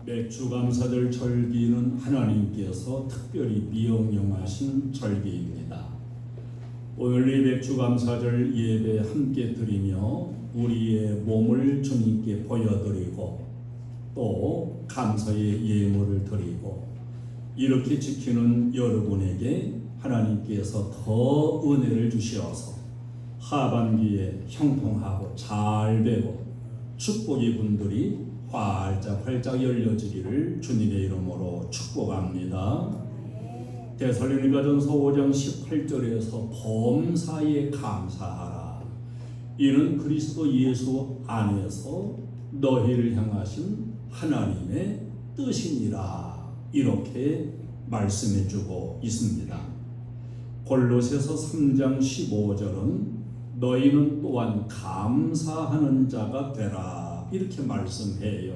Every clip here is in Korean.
맥주감사절 절기는 하나님께서 특별히 미영령하신 절기입니다. 오늘 이 맥주감사절 예배 함께 드리며 우리의 몸을 주님께 보여드리고 또 감사의 예물을 드리고 이렇게 지키는 여러분에게 하나님께서 더 은혜를 주시어서 하반기에 형통하고 잘 되고 축복의 분들이 활짝 열려지기를 주님의 이름으로 축복합니다. 데살로니가전서 5장 18절에서 범사에 감사하라. 이는 그리스도 예수 안에서 너희를 향하신 하나님의 뜻이니라. 이렇게 말씀해주고 있습니다. 골로새서 3장 15절은 너희는 또한 감사하는 자가 되라. 이렇게 말씀해요.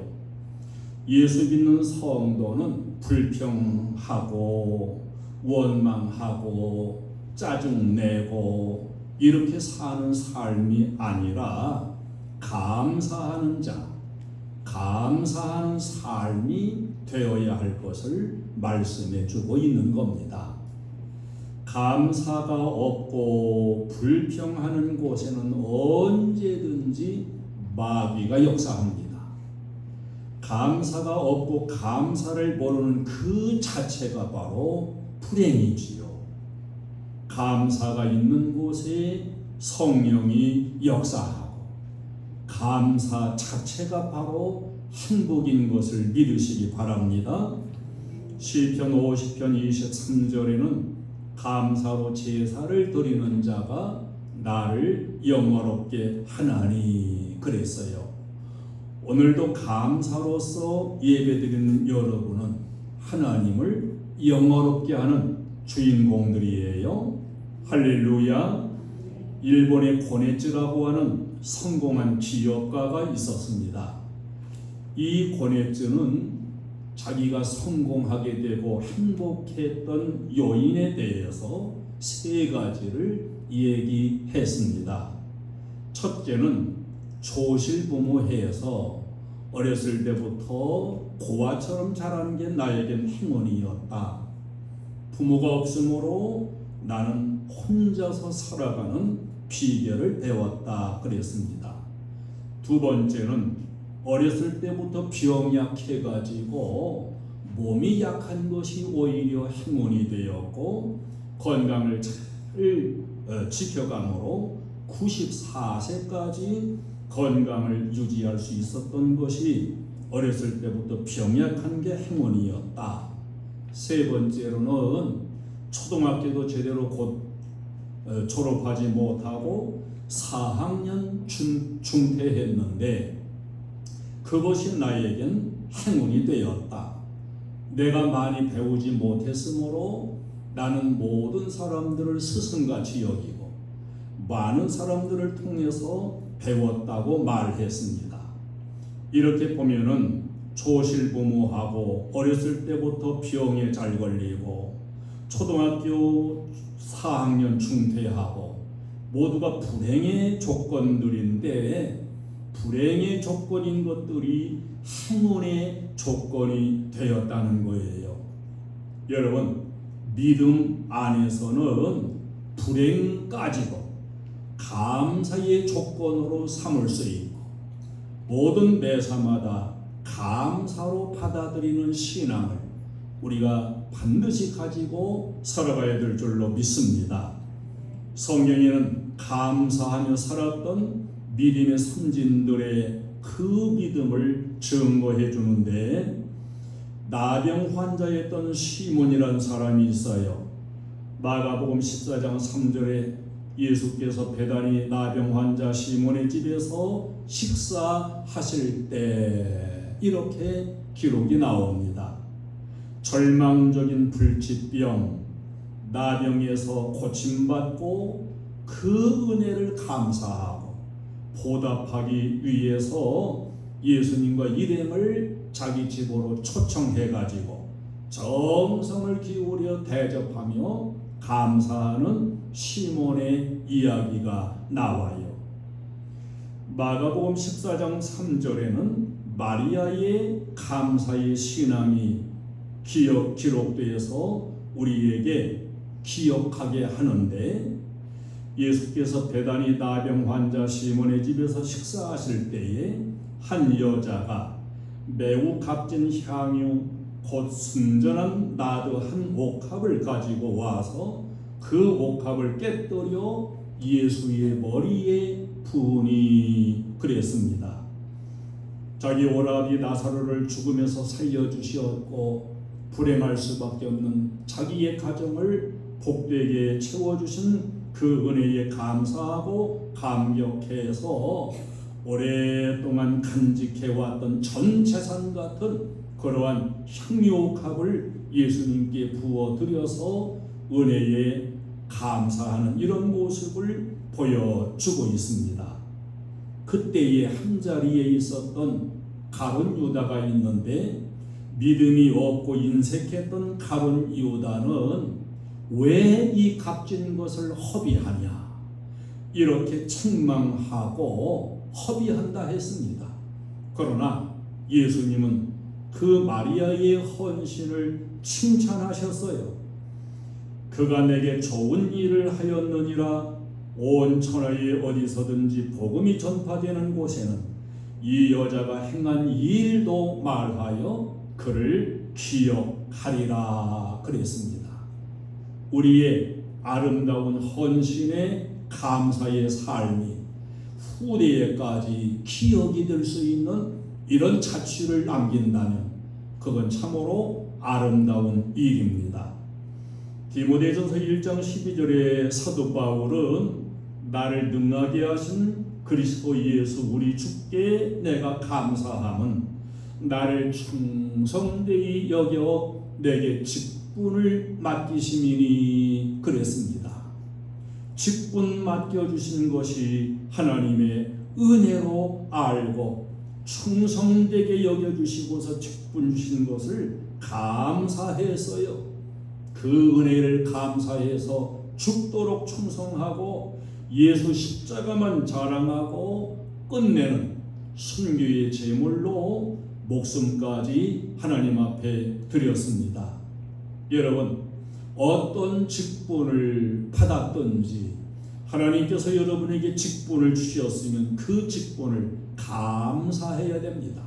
예수 믿는 성도는 불평하고 원망하고 짜증내고 이렇게 사는 삶이 아니라 감사하는 자, 감사하는 삶이 되어야 할 것을 말씀해 주고 있는 겁니다. 감사가 없고 불평하는 곳에는 언제든지 마귀가 역사합니다. 감사가 없고 감사를 모르는 그 자체가 바로 불행이지요. 감사가 있는 곳에 성령이 역사하고 감사 자체가 바로 행복인 것을 믿으시기 바랍니다. 시편 50편 23절에는 감사로 제사를 드리는 자가 나를 영화롭게 하나니 그랬어요. 오늘도 감사로서 예배드리는 여러분은 하나님을 영화롭게 하는 주인공들이에요. 할렐루야. 일본의 고네츠라고 하는 성공한 기업가가 있었습니다. 이 고네츠는 자기가 성공하게 되고 행복했던 요인에 대해서 세 가지를 얘기했습니다. 첫째는 조실부모해서 어렸을 때부터 고아처럼 자라는 게 나에겐 행운이었다. 부모가 없으므로 나는 혼자서 살아가는 비결을 배웠다 그랬습니다. 두 번째는 어렸을 때부터 병약해가지고 몸이 약한 것이 오히려 행운이 되었고 건강을 잘 지켜감으로 94세까지 건강을 유지할 수 있었던 것이 어렸을 때부터 병약한 게 행운이었다. 세 번째로는 초등학교도 제대로 졸업하지 못하고 4학년 중퇴했는데 그것이 나에겐 행운이 되었다. 내가 많이 배우지 못했으므로 나는 모든 사람들을 스승같이 여기고 많은 사람들을 통해서 배웠다고 말했습니다. 이렇게 보면은 조실부모하고 어렸을 때부터 병에 잘 걸리고 초등학교 4학년 중퇴하고 모두가 불행의 조건들인데 불행의 조건인 것들이 행운의 조건이 되었다는 거예요. 여러분, 믿음 안에서는 불행까지도 감사의 조건으로 삼을 수 있고 모든 매사마다 감사로 받아들이는 신앙을 우리가 반드시 가지고 살아가야 될 줄로 믿습니다. 성경에는 감사하며 살았던 믿음의 선진들의 그 믿음을 증거해 주는데 나병 환자였던 시몬이라는 사람이 있어요. 마가복음 14장 3절에 예수께서 배단위 나병 환자 시몬의 집에서 식사하실 때 이렇게 기록이 나옵니다. 절망적인 불치병, 나병에서 고침받고 그 은혜를 감사하고 보답하기 위해서 예수님과 일행을 자기 집으로 초청해가지고 정성을 기울여 대접하며 감사하는 시몬의 이야기가 나와요. 마가복음 14장 3절에는 마리아의 감사의 신앙이 기록되어서 우리에게 기억하게 하는데, 예수께서 배단위 나병 환자 시몬의 집에서 식사하실 때에 한 여자가 매우 값진 향유 곧 순전한 나드 한 옥합을 가지고 와서 그 옥합을 깨뜨려 예수의 머리에 부으니 그랬습니다. 자기 오라비 나사로를 죽음에서 살려주시었고 불행할 수밖에 없는 자기의 가정을 복되게 채워주신 그 은혜에 감사하고 감격해서 오랫동안 간직해왔던 전 재산 같은 그러한 향유옥합을 예수님께 부어드려서 은혜에 감사하는 이런 모습을 보여주고 있습니다. 그때의 한자리에 있었던 가룟 유다가 있는데, 믿음이 없고 인색했던 가룟 유다는 왜 이 값진 것을 허비하냐 이렇게 책망하고 허비한다 했습니다. 그러나 예수님은 그 마리아의 헌신을 칭찬하셨어요. 그가 내게 좋은 일을 하였느니라. 온 천하에 어디서든지 복음이 전파되는 곳에는 이 여자가 행한 일도 말하여 그를 기억하리라 그랬습니다. 우리의 아름다운 헌신의 감사의 삶이 후대에까지 기억이 될 수 있는 이런 자취를 남긴다면 그건 참으로 아름다운 일입니다. 디모데전서 1장 12절에 사도 바울은 나를 능하게 하신 그리스도 예수 우리 주께 내가 감사함은 나를 충성되이 여겨 내게 직분을 맡기심이니 그랬습니다. 직분 맡겨주신 것이 하나님의 은혜로 알고 충성되게 여겨주시고서 직분 주신 것을 감사했어요. 그 은혜를 감사해서 죽도록 충성하고 예수 십자가만 자랑하고 끝내는 순교의 제물로 목숨까지 하나님 앞에 드렸습니다. 여러분, 어떤 직분을 받았든지 하나님께서 여러분에게 직분을 주셨으면 그 직분을 감사해야 됩니다.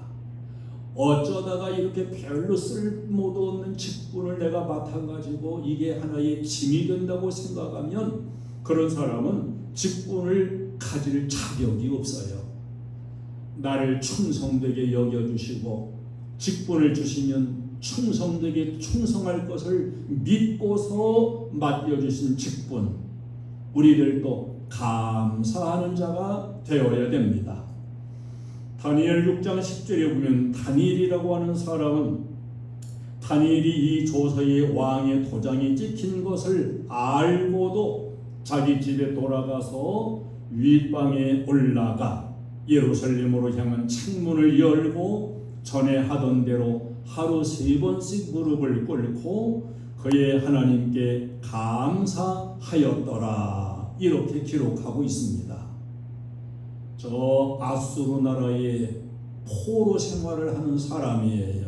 어쩌다가 이렇게 별로 쓸모도 없는 직분을 내가 맡아가지고 이게 하나의 짐이 된다고 생각하면 그런 사람은 직분을 가질 자격이 없어요. 나를 충성되게 여겨주시고 직분을 주시면 충성되게 충성할 것을 믿고서 맡겨주신 직분, 우리들도 감사하는 자가 되어야 됩니다. 다니엘 6장 10절에 보면 다니엘이라고 하는 사람은 다니엘이 이 조서에 왕의 도장이 찍힌 것을 알고도 자기 집에 돌아가서 윗방에 올라가 예루살렘으로 향한 창문을 열고 전에 하던 대로 하루 3번씩 무릎을 꿇고 그의 하나님께 감사하였더라 이렇게 기록하고 있습니다. 저 아수르 나라의 포로 생활을 하는 사람이에요.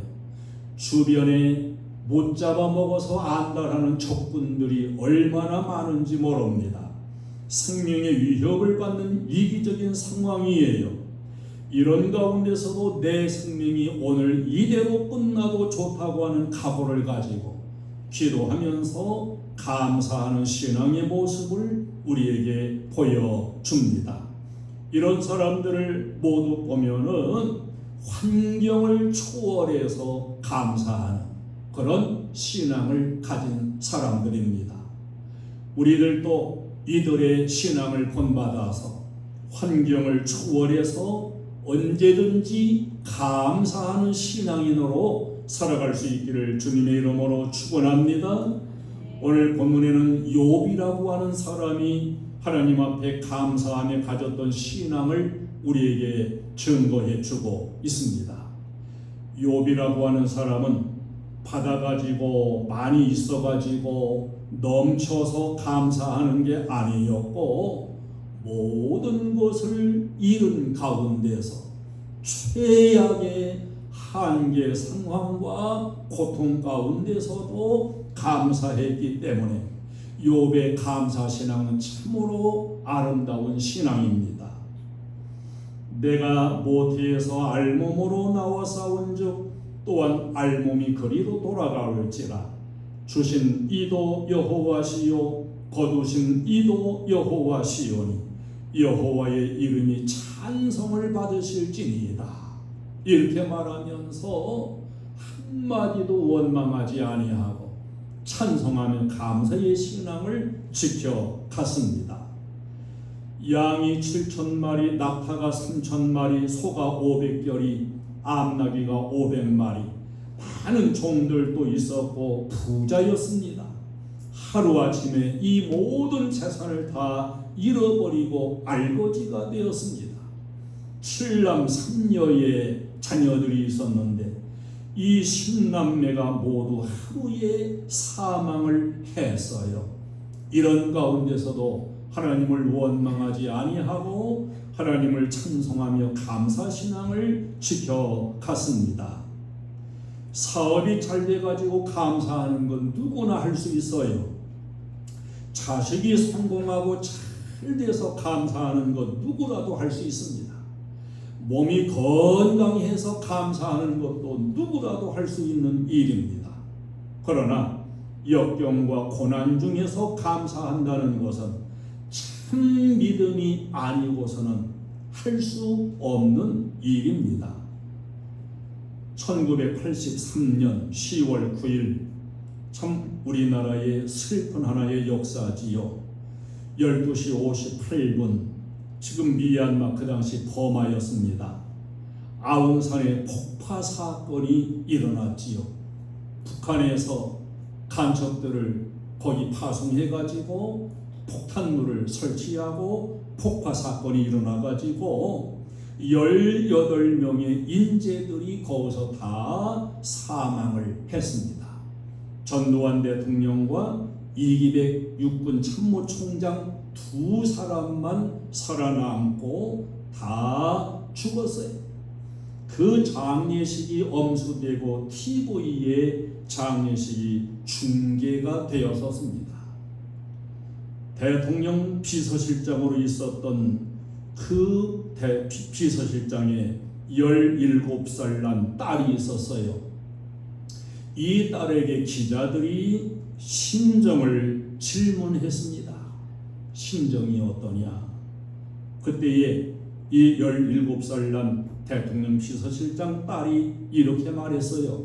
주변에 못 잡아먹어서 안달하는 적군들이 얼마나 많은지 모릅니다. 생명의 위협을 받는 위기적인 상황이에요. 이런 가운데서도 내 생명이 오늘 이대로 끝나도 좋다고 하는 각오를 가지고 기도하면서 감사하는 신앙의 모습을 우리에게 보여줍니다. 이런 사람들을 모두 보면은 환경을 초월해서 감사하는 그런 신앙을 가진 사람들입니다. 우리들도 이들의 신앙을 본받아서 환경을 초월해서 언제든지 감사하는 신앙인으로 살아갈 수 있기를 주님의 이름으로 축원합니다. 오늘 본문에는 욥이라고 하는 사람이 하나님 앞에 감사하며 가졌던 신앙을 우리에게 증거해 주고 있습니다. 욥이라고 하는 사람은 받아가지고 많이 있어가지고 넘쳐서 감사하는 게 아니었고 모든 것을 잃은 가운데서 최악의 한계 상황과 고통 가운데서도 감사했기 때문에 욥의 감사 신앙은 참으로 아름다운 신앙입니다. 내가 모태에서 알몸으로 나와 싸운즉 또한 알몸이 그리로 돌아가올지라 주신 이도 여호와시요 거두신 이도 여호와시오니 여호와의 이름이 찬송을 받으실지니이다. 이렇게 말하면서 한마디도 원망하지 아니하고 찬송하며 감사의 신앙을 지켜갔습니다. 양이 7,000마리, 낙타가 3,000마리, 소가 500결이, 암나귀가 500마리, 많은 종들도 있었고 부자였습니다. 하루아침에 이 모든 재산을 다 잃어버리고 알거지가 되었습니다. 7남 3녀의 자녀들이 있었는데 이 10남매가 모두 하루에 사망을 했어요. 이런 가운데서도 하나님을 원망하지 아니하고 하나님을 찬송하며 감사신앙을 지켜갔습니다. 사업이 잘 돼가지고 감사하는 건 누구나 할 수 있어요. 자식이 성공하고 잘 돼서 감사하는 것 누구라도 할 수 있습니다. 몸이 건강해서 감사하는 것도 누구라도 할 수 있는 일입니다. 그러나 역경과 고난 중에서 감사한다는 것은 참 믿음이 아니고서는 할 수 없는 일입니다. 1983년 10월 9일 참 우리나라의 슬픈 하나의 역사지요. 12시 58분 지금 미얀마 그 당시 버마였습니다. 아웅산의 폭파 사건이 일어났지요. 북한에서 간첩들을 거기 파송해가지고 폭탄물을 설치하고 폭파 사건이 일어나가지고 18명의 인재들이 거기서 다 사망을 했습니다. 전두환 대통령과 이기백 육군 참모총장 두 사람만 살아남고 다 죽었어요. 그 장례식이 엄수되고 TV에 장례식이 중계가 되었었습니다. 대통령 비서실장으로 있었던 그 비서실장에 17살 난 딸이 있었어요. 이 딸에게 기자들이 심정을 질문했습니다. 심정이 어떠냐? 그때에 이 17살 난 대통령 비서실장 딸이 이렇게 말했어요.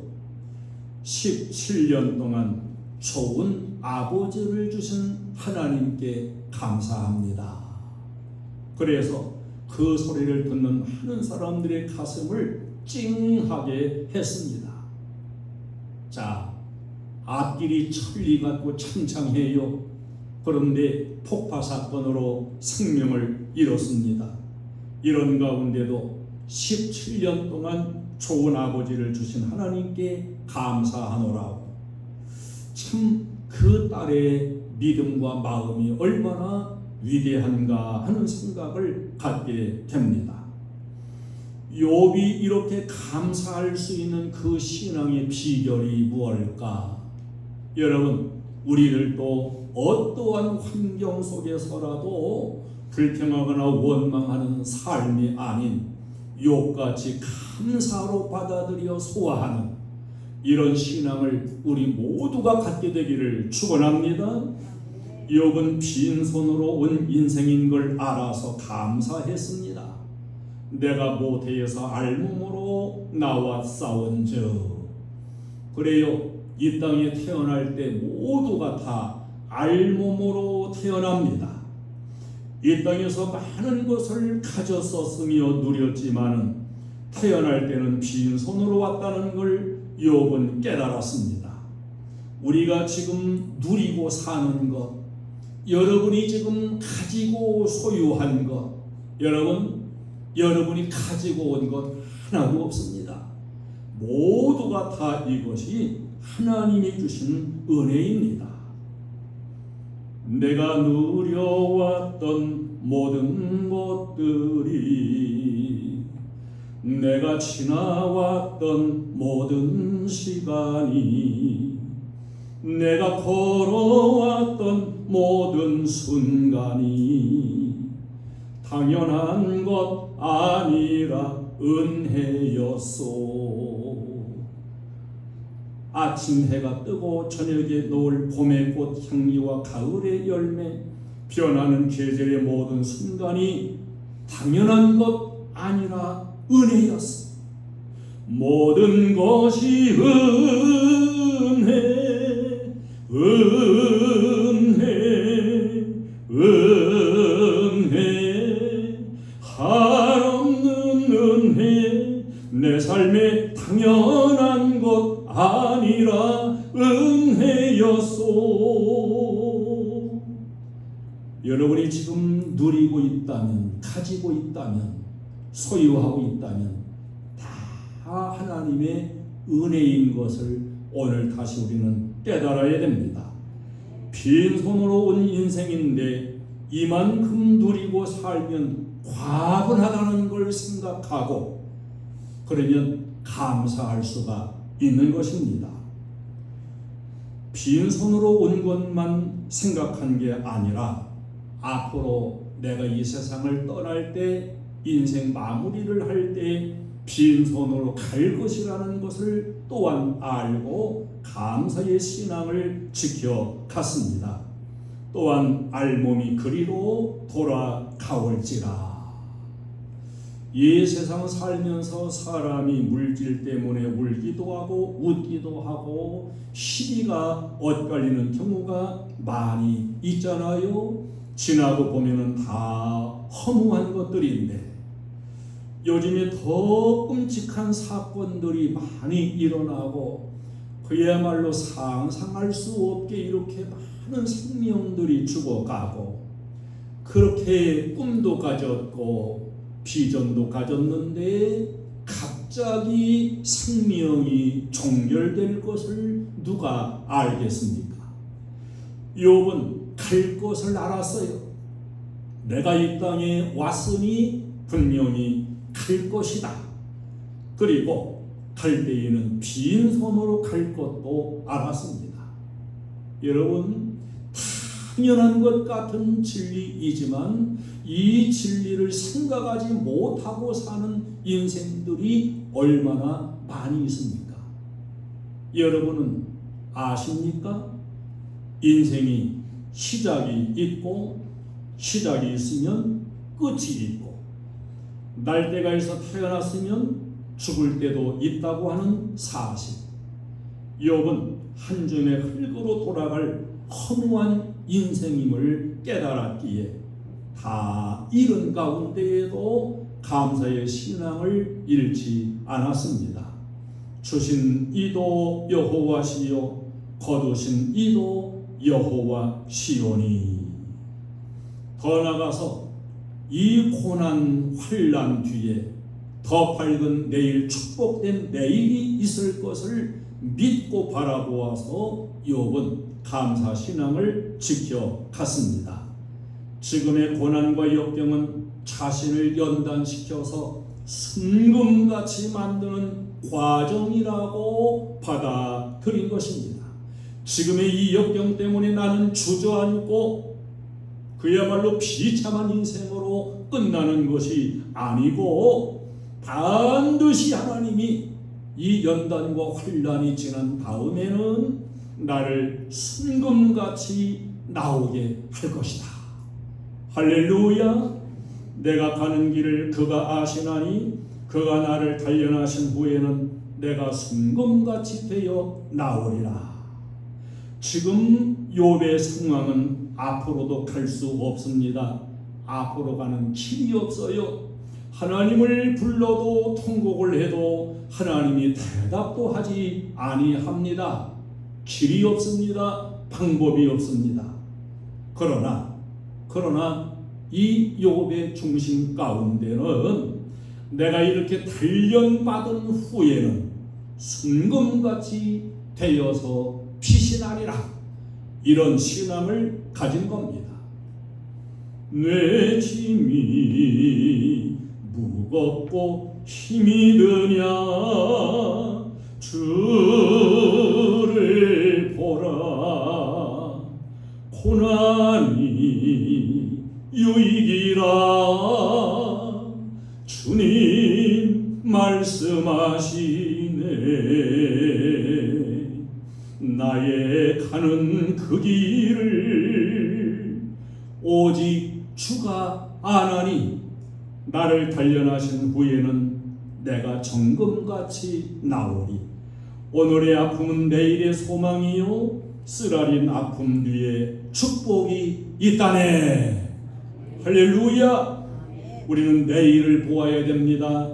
17년 동안 좋은 아버지를 주신 하나님께 감사합니다. 그래서 그 소리를 듣는 많은 사람들의 가슴을 찡하게 했습니다. 자, 앞길이 천리 같고 창창해요. 그런데 폭파 사건으로 생명을 잃었습니다. 이런 가운데도 17년 동안 좋은 아버지를 주신 하나님께 감사하노라고. 참 그 딸의 믿음과 마음이 얼마나 위대한가 하는 생각을 갖게 됩니다. 욥이 이렇게 감사할 수 있는 그 신앙의 비결이 무엇일까? 여러분, 우리들도 어떠한 환경 속에서라도 불평하거나 원망하는 삶이 아닌 욥같이 감사로 받아들여 소화하는 이런 신앙을 우리 모두가 갖게 되기를 축원합니다. 욥은 빈손으로 온 인생인 걸 알아서 감사했습니다. 내가 모태에서 알몸으로 나와 싸운즉. 그래요. 이 땅에 태어날 때 모두가 다 알몸으로 태어납니다. 이 땅에서 많은 것을 가졌었으며 누렸지만은 태어날 때는 빈손으로 왔다는 걸 욥은 깨달았습니다. 우리가 지금 누리고 사는 것, 여러분이 지금 가지고 소유한 것, 여러분이 가지고 온 것 하나도 없습니다. 모두가 다 이것이 하나님이 주신 은혜입니다. 내가 누려왔던 모든 것들이 내가 지나왔던 모든 시간이, 내가 걸어왔던 모든 순간이 당연한 것 아니라 은혜였소. 아침 해가 뜨고 저녁에 놓을 봄의 꽃 향기와 가을의 열매, 변하는 계절의 모든 순간이 당연한 것 아니라 은혜였어. 모든 것이 은혜, 은혜, 은혜, 한없는 은혜, 내 삶에 당연한 것 아니라 은혜였소. 여러분이 지금 누리고 있다면, 가지고 있다면, 소유하고 있다면 다 하나님의 은혜인 것을 오늘 다시 우리는 깨달아야 됩니다. 빈손으로 온 인생인데 이만큼 누리고 살면 과분하다는 걸 생각하고 그러면 감사할 수가 있는 것입니다. 빈손으로 온 것만 생각한 게 아니라 앞으로 내가 이 세상을 떠날 때, 인생 마무리를 할 때 빈손으로 갈 것이라는 것을 또한 알고 감사의 신앙을 지켜갔습니다. 또한 알몸이 그리로 돌아가올지라. 이 세상 살면서 사람이 물질 때문에 울기도 하고 웃기도 하고 시비가 엇갈리는 경우가 많이 있잖아요. 지나고 보면은 다 허무한 것들인데 요즘에 더 끔찍한 사건들이 많이 일어나고 그야말로 상상할 수 없게 이렇게 많은 생명들이 죽어가고 그렇게 꿈도 가졌고 비전도 가졌는데 갑자기 생명이 종결될 것을 누가 알겠습니까? 욥은 갈 것을 알았어요. 내가 이 땅에 왔으니 분명히 갈 것이다. 그리고 갈 때에는 빈손으로 갈 것도 알았습니다. 여러분, 당연한 것 같은 진리이지만 이 진리를 생각하지 못하고 사는 인생들이 얼마나 많이 있습니까? 여러분은 아십니까? 인생이 시작이 있고 시작이 있으면 끝이 있고 날 때가 있어 태어났으면 죽을 때도 있다고 하는 사실. 욥은 한 줌의 흙으로 돌아갈 허무한 인생임을 깨달았기에 다 잃은 가운데에도 감사의 신앙을 잃지 않았습니다. 주신 이도 여호와시요 거두신 이도 여호와시오니. 더 나가서 이 고난 환난 뒤에 더 밝은 내일, 축복된 내일이 있을 것을 믿고 바라보아서 욥은 감사 신앙을 지켜갔습니다. 지금의 고난과 역경은 자신을 연단시켜서 순금같이 만드는 과정이라고 받아들인 것입니다. 지금의 이 역경 때문에 나는 주저앉고 그야말로 비참한 인생으로 끝나는 것이 아니고 반드시 하나님이 이 연단과 환난이 지난 다음에는 나를 순금같이 나오게 할 것이다. 할렐루야. 내가 가는 길을 그가 아시나니 그가 나를 단련하신 후에는 내가 순금같이 되어 나오리라. 지금 욥의 상황은 앞으로도 갈 수 없습니다. 앞으로 가는 길이 없어요. 하나님을 불러도 통곡을 해도 하나님이 대답도 하지 아니합니다. 길이 없습니다. 방법이 없습니다. 그러나 이 욥의 중심 가운데는 내가 이렇게 단련받은 후에는 순금같이 되어서 피신하리라. 이런 신앙을 가진 겁니다. 내 짐이 무겁고 힘이 드냐 주를 보라 고난이 유익이라 주님 말씀하시네 나의 가는 그 길을 오직 주가 아나니 나를 단련하신 후에는 내가 정금같이 나오리 오늘의 아픔은 내일의 소망이요 쓰라린 아픔 뒤에 축복이 있다네 할렐루야 우리는 내일을 보아야 됩니다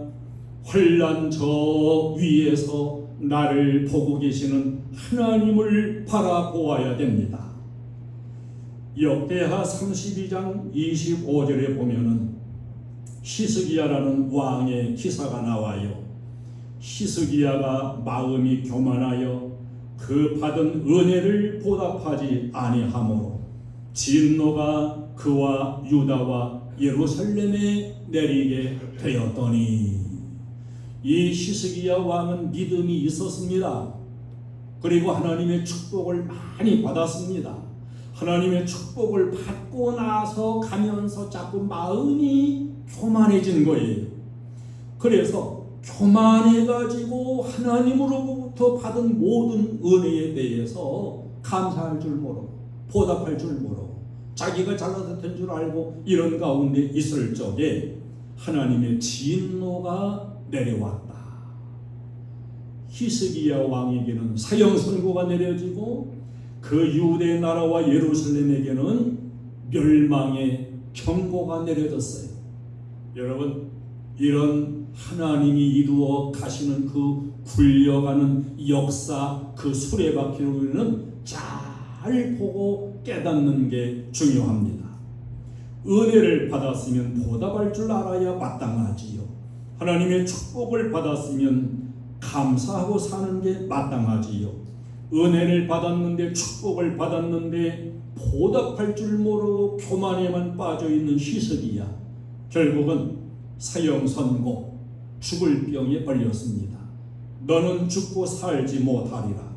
환난 저 위에서 나를 보고 계시는 하나님을 바라보아야 됩니다 역대하 32장 25절에 보면은 히스기야라는 왕의 기사가 나와요. 히스기야가 마음이 교만하여 그 받은 은혜를 보답하지 아니하므로 진노가 그와 유다와 예루살렘에 내리게 되었더니 이 히스기야 왕은 믿음이 있었습니다. 그리고 하나님의 축복을 많이 받았습니다. 하나님의 축복을 받고 나서 가면서 자꾸 마음이 교만해진 거예요. 그래서 교만해가지고 하나님으로부터 받은 모든 은혜에 대해서 감사할 줄 모르고 보답할 줄 모르고 자기가 잘나서 된 줄 알고 이런 가운데 있을 적에 하나님의 진노가 내려왔다. 히스기야 왕에게는 사형 선고가 내려지고 그 유대 나라와 예루살렘에게는 멸망의 경고가 내려졌어요. 여러분 이런 하나님이 이루어 가시는 그 굴려가는 역사 그 수레바퀴를 우리는 잘 보고 깨닫는 게 중요합니다. 은혜를 받았으면 보답할 줄 알아야 마땅하지요. 하나님의 축복을 받았으면 감사하고 사는 게 마땅하지요. 은혜를 받았는데 축복을 받았는데 보답할 줄 모르고 교만에만 빠져있는 히스기야 결국은 사형 선고 죽을 병에 걸렸습니다. 너는 죽고 살지 못하리라.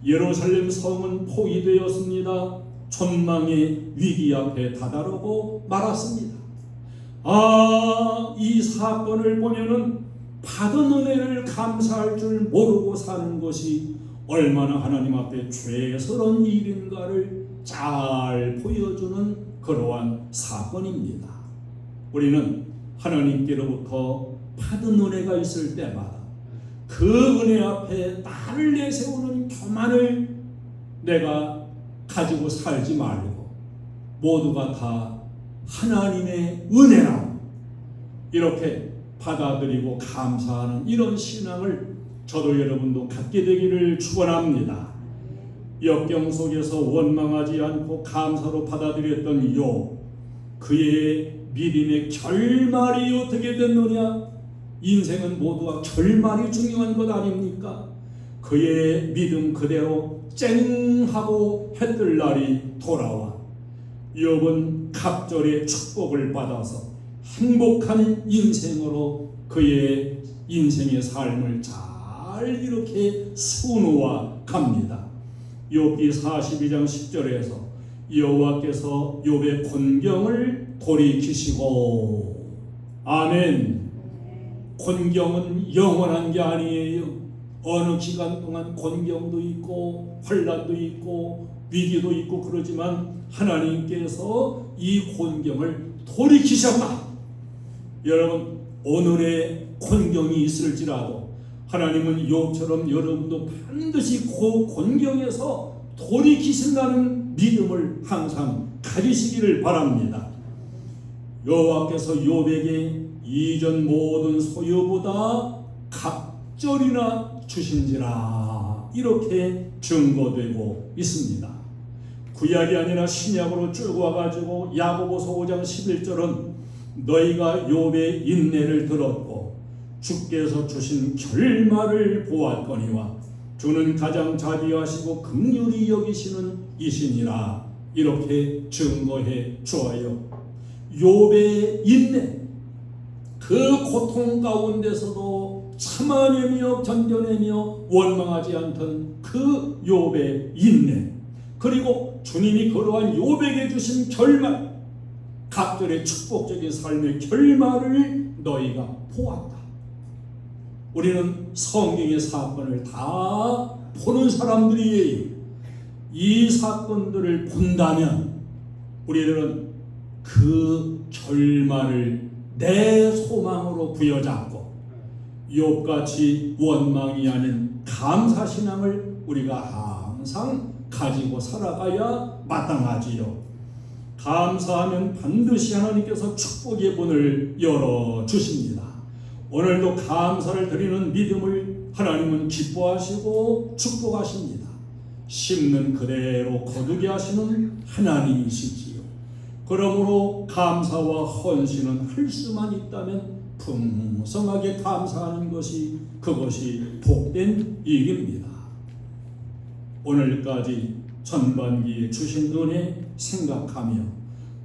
예루살렘 성은 포위되었습니다. 전망의 위기 앞에 다다르고 말았습니다. 이 사건을 보면은 받은 은혜를 감사할 줄 모르고 사는 것이 얼마나 하나님 앞에 죄스러운 일인가를 잘 보여주는 그러한 사건입니다. 우리는 하나님께로부터 받은 은혜가 있을 때마다 그 은혜 앞에 나를 내세우는 교만을 내가 가지고 살지 말고 모두가 다 하나님의 은혜라 이렇게 받아들이고 감사하는 이런 신앙을 저도 여러분도 갖게 되기를 축원합니다. 역경 속에서 원망하지 않고 감사로 받아들였던 욥 그의 믿음의 결말이 어떻게 됐느냐? 인생은 모두가 결말이 중요한 것 아닙니까? 그의 믿음 그대로 쨍하고 해뜰 날이 돌아와 욥은 갑절의 축복을 받아서 행복한 인생으로 그의 인생의 삶을 잘 이렇게 수놓아 갑니다. 욥기 42장 10절에서 여호와께서 욥의 곤경을 돌이키시고 아멘. 곤경은 영원한 게 아니에요. 어느 기간 동안 곤경도 있고 환난도 있고 위기도 있고 그러지만 하나님께서 이 곤경을 돌이키셨다. 여러분 오늘의 곤경이 있을지라도 하나님은 욥처럼 여러분도 반드시 그 곤경에서 돌이키신다는 믿음을 항상 가지시기를 바랍니다. 여호와께서 욥에게 이전 모든 소유보다 갑절이나 주신지라 이렇게 증거되고 있습니다. 구약이 아니라 신약으로 쭉 와가지고 야고보서 5장 11절은 너희가 욥의 인내를 들었고 주께서 주신 결말을 보았거니와 주는 가장 자비하시고 긍휼히 여기시는 이시니라 이렇게 증거해 주어요. 욥의 인내 그 고통 가운데서도 참아내며 견뎌내며 원망하지 않던 그 욥의 인내, 그리고 주님이 그러한 욥에게 주신 결말, 각절의 축복적인 삶의 결말을 너희가 보았다. 우리는 성경의 사건을 다 보는 사람들이에요. 이 사건들을 본다면 우리들은 그 결말을 내 소망으로 부여잡고 욥같이 원망이 아닌 감사신앙을 우리가 항상 가지고 살아가야 마땅하지요. 감사하면 반드시 하나님께서 축복의 문을 열어주십니다. 오늘도 감사를 드리는 믿음을 하나님은 기뻐하시고 축복하십니다. 심는 그대로 거두게 하시는 하나님이시지요. 그러므로 감사와 헌신은 할 수만 있다면 풍성하게 감사하는 것이, 그것이 복된 일입니다. 오늘까지 전반기에 주신 은혜 생각하며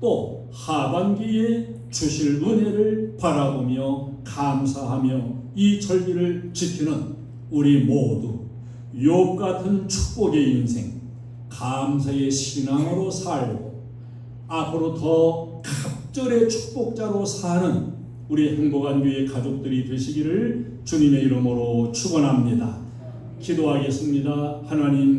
또 하반기에 주실 은혜를 바라보며 감사하며 이 절기를 지키는 우리 모두 욥 같은 축복의 인생, 감사의 신앙으로 살고 앞으로 더 갑절의 축복자로 사는 우리 행복한 교회 가족들이 되시기를 주님의 이름으로 축원합니다. 기도하겠습니다. 하나님,